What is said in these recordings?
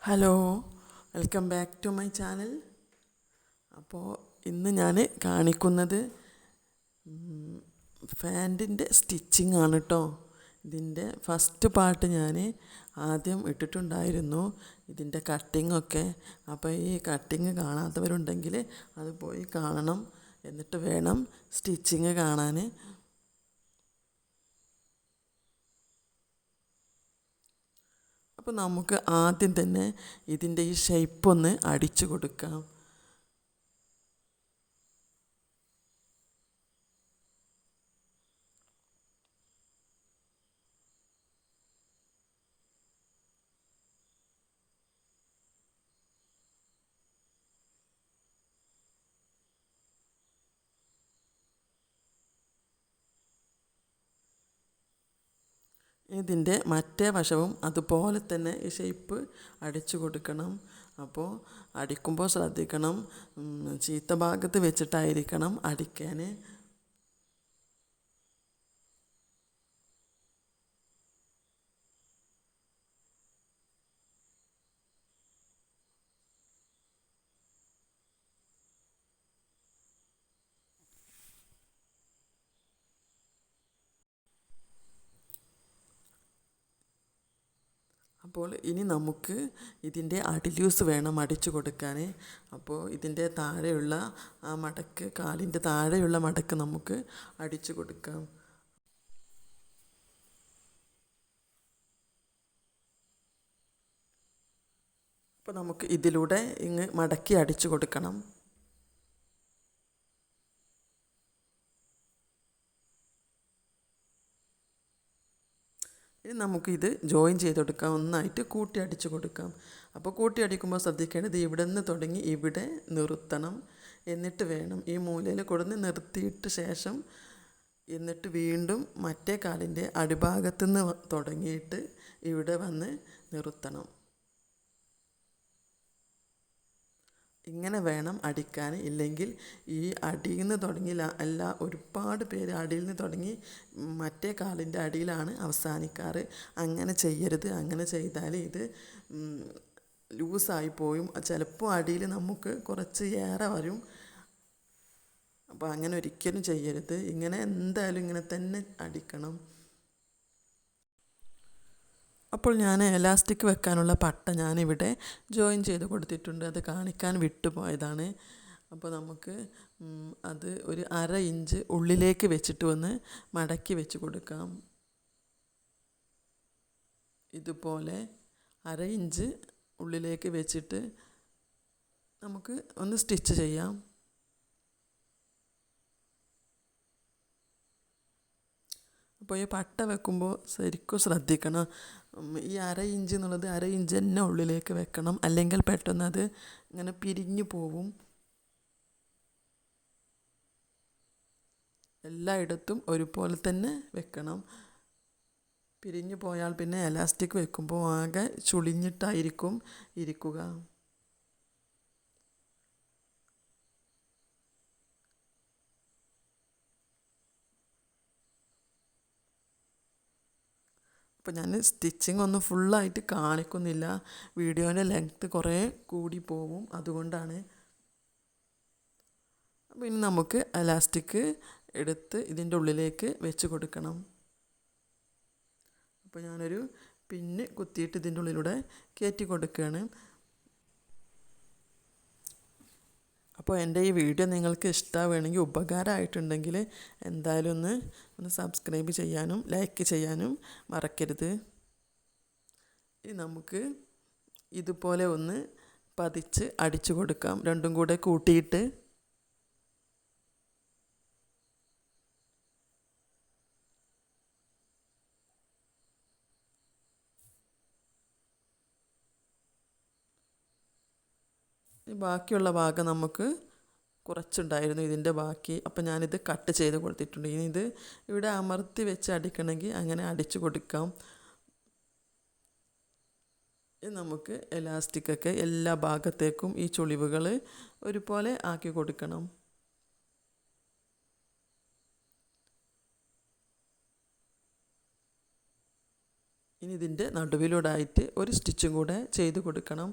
Hello, welcome back to my channel. അപ്പോൾ ഇന്ന് ഞാൻ കാണിക്കുന്നത് ഫാൻറ്റിൻ്റെ സ്റ്റിച്ചിങ് ആണ് കേട്ടോ. ഇതിൻ്റെ ഫസ്റ്റ് പാർട്ട് ഞാൻ ആദ്യം ഇട്ടിട്ടുണ്ടായിരുന്നു, ഇതിൻ്റെ കട്ടിങ്ങൊക്കെ. അപ്പോൾ ഈ കട്ടിങ് കാണാത്തവരുണ്ടെങ്കിൽ അത് പോയി കാണണം, എന്നിട്ട് വേണം സ്റ്റിച്ചിങ് കാണാൻ. അപ്പോൾ നമുക്ക് ആദ്യം തന്നെ ഇതിൻ്റെ ഈ ഷേപ്പൊന്ന് അടിച്ചു കൊടുക്കാം. ഇതിൻ്റെ മറ്റേ വശവും അതുപോലെ തന്നെ ഈ ഷേപ്പ് അടിച്ചു കൊടുക്കണം. അപ്പോൾ അടിക്കുമ്പോൾ ശ്രദ്ധിക്കണം, ചീത്ത ഭാഗത്ത് വെച്ചിട്ടായിരിക്കണം അടിക്കാൻ. അപ്പോൾ ഇനി നമുക്ക് ഇതിൻ്റെ അടിലൂസ് വേണം അടിച്ചു കൊടുക്കാൻ. അപ്പോൾ ഇതിൻ്റെ താഴെയുള്ള ആ മടക്ക്, കാലിൻ്റെ താഴെയുള്ള മടക്ക് നമുക്ക് അടിച്ചു കൊടുക്കാം. അപ്പോൾ നമുക്ക് ഇതിലൂടെ ഇങ്ങ് മടക്കി അടിച്ചു കൊടുക്കണം. ഇനി നമുക്കിത് ജോയിൻ ചെയ്ത് കൊടുക്കാം, ഒന്നായിട്ട് കൂട്ടി അടിച്ചു കൊടുക്കാം. അപ്പോൾ കൂട്ടി അടിക്കുമ്പോൾ ശ്രദ്ധിക്കേണ്ടത് ഇവിടെ നിന്ന് തുടങ്ങി ഇവിടെ നിർത്തണം. എന്നിട്ട് വേണം ഈ മൂലയിൽ കൊടുന്ന് നിർത്തിയിട്ട് ശേഷം എന്നിട്ട് വീണ്ടും മറ്റേ കാലിൻ്റെ അടിഭാഗത്തു നിന്ന് തുടങ്ങിയിട്ട് ഇവിടെ വന്ന് നിർത്തണം. ഇങ്ങനെ വേണം അടിക്കാൻ. ഇല്ലെങ്കിൽ ഈ അടിയിൽ നിന്ന് തുടങ്ങി ഒരുപാട് പേര് അടിയിൽ നിന്ന് തുടങ്ങി മറ്റേ കാലിൻ്റെ അടിയിലാണ് അവസാനിക്കാറ്. അങ്ങനെ ചെയ്യരുത്. അങ്ങനെ ചെയ്താൽ ഇത് ലൂസായി പോയും, ചിലപ്പോൾ അടിയിൽ നമുക്ക് കുറച്ച് ഏറെ വരും. അപ്പോൾ അങ്ങനെ ഒരിക്കലും ചെയ്യരുത്. ഇങ്ങനെ എന്തായാലും ഇങ്ങനെ തന്നെ അടിക്കണം. അപ്പോൾ ഞാൻ എലാസ്റ്റിക് വെക്കാനുള്ള പട്ട ഞാനിവിടെ ജോയിൻ ചെയ്ത് കൊടുത്തിട്ടുണ്ട്. അത് കാണിക്കാൻ വിട്ടുപോയതാണ്. അപ്പോൾ നമുക്ക് അത് ഒരു 1/2 ഇഞ്ച് ഉള്ളിലേക്ക് വെച്ചിട്ട് ഒന്ന് മടക്കി വെച്ച് കൊടുക്കാം. ഇതുപോലെ 1/2 ഇഞ്ച് ഉള്ളിലേക്ക് വെച്ചിട്ട് നമുക്ക് ഒന്ന് സ്റ്റിച്ച് ചെയ്യാം. അപ്പോൾ ഈ പട്ട വെക്കുമ്പോൾ ശരിക്കും ശ്രദ്ധിക്കണം. ഈ 1/2 ഇഞ്ച് എന്നുള്ളത് 1/2 ഇഞ്ച് തന്നെ ഉള്ളിലേക്ക് വെക്കണം, അല്ലെങ്കിൽ പെട്ടെന്ന് അത് ഇങ്ങനെ പിരിഞ്ഞു പോവും. എല്ലായിടത്തും ഒരുപോലെ തന്നെ വെക്കണം. പിരിഞ്ഞു പോയാൽ പിന്നെ എലാസ്റ്റിക് വെക്കുമ്പോൾ ആകെ ചുളിഞ്ഞിട്ടായിരിക്കും ഇരിക്കുക. അപ്പോൾ ഞാൻ സ്റ്റിച്ചിങ് ഒന്നും ഫുള്ളായിട്ട് കാണിക്കുന്നില്ല, വീഡിയോൻ്റെ ലെങ്ത്ത് കുറേ കൂടി പോവും, അതുകൊണ്ടാണ്. അപ്പോൾ ഇനി നമുക്ക് എലാസ്റ്റിക് എടുത്ത് ഇതിൻ്റെ ഉള്ളിലേക്ക് വെച്ച് കൊടുക്കണം. അപ്പോൾ ഞാനൊരു പിന്ന് കുത്തിയിട്ട് ഇതിൻ്റെ ഉള്ളിലൂടെ കയറ്റി കൊടുക്കുകയാണ്. അപ്പോൾ എൻ്റെ ഈ വീഡിയോ നിങ്ങൾക്ക് ഇഷ്ടമാവുകയാണെങ്കിൽ, ഉപകാരമായിട്ടുണ്ടെങ്കിൽ എന്തായാലും ഒന്ന് സബ്സ്ക്രൈബ് ചെയ്യാനും ലൈക്ക് ചെയ്യാനും മറക്കരുത്. ഇനി നമുക്ക് ഇതുപോലെ ഒന്ന് പതിച്ച് അടിച്ചു കൊടുക്കാം, രണ്ടും കൂടെ കൂട്ടിയിട്ട്. ബാക്കിയുള്ള ഭാഗം നമുക്ക് കുറച്ചുണ്ടായിരുന്നു ഇതിൻ്റെ ബാക്കി. അപ്പോൾ ഞാനിത് കട്ട് ചെയ്ത് കൊടുത്തിട്ടുണ്ട്. ഇനി ഇത് ഇവിടെ അമർത്തി വെച്ച് അടിക്കണമെങ്കിൽ അങ്ങനെ അടിച്ചു കൊടുക്കാം. നമുക്ക് എലാസ്റ്റിക്കൊക്കെ എല്ലാ ഭാഗത്തേക്കും ഈ ചുളിവുകൾ ഒരുപോലെ ആക്കി കൊടുക്കണം. ഇനി ഇതിൻ്റെ നടുവിലൂടായിട്ട് ഒരു സ്റ്റിച്ചും കൂടെ ചെയ്ത് കൊടുക്കണം.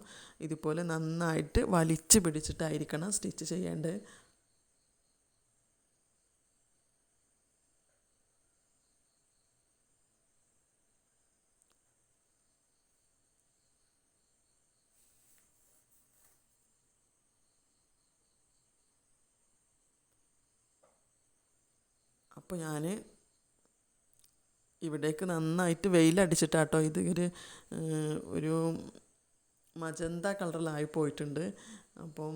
ഇതുപോലെ നന്നായിട്ട് വലിച്ച് പിടിച്ചിട്ടായിരിക്കണം സ്റ്റിച്ച് ചെയ്യേണ്ടത്. അപ്പോൾ ഞാൻ ഇവിടേക്ക് നന്നായിട്ട് വെയിലടിച്ചിട്ടാട്ടോ ഇത് ഒരു മജന്ത കളറിലായി പോയിട്ടുണ്ട്. അപ്പം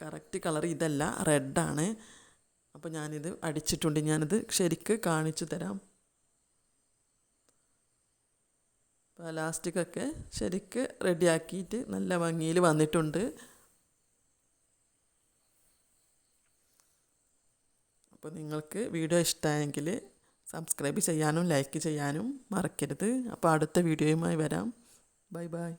കറക്റ്റ് കളർ ഇതല്ല, റെഡാണ്. അപ്പോൾ ഞാനിത് അടിച്ചിട്ടുണ്ട്. ഞാനിത് ശരിക്ക് കാണിച്ചു തരാം. ലാസ്റ്റിക്കൊക്കെ ശരിക്ക് റെഡിയാക്കിയിട്ട് നല്ല ഭംഗിയിൽ വന്നിട്ടുണ്ട്. അപ്പോൾ നിങ്ങൾക്ക് വീഡിയോ ഇഷ്ടമായെങ്കിൽ സബ്സ്ക്രൈബ് ചെയ്യാനും ലൈക്ക് ചെയ്യാനും മറക്കരുത്. അപ്പോൾ അടുത്ത വീഡിയോയുമായി വരാം. Bye bye.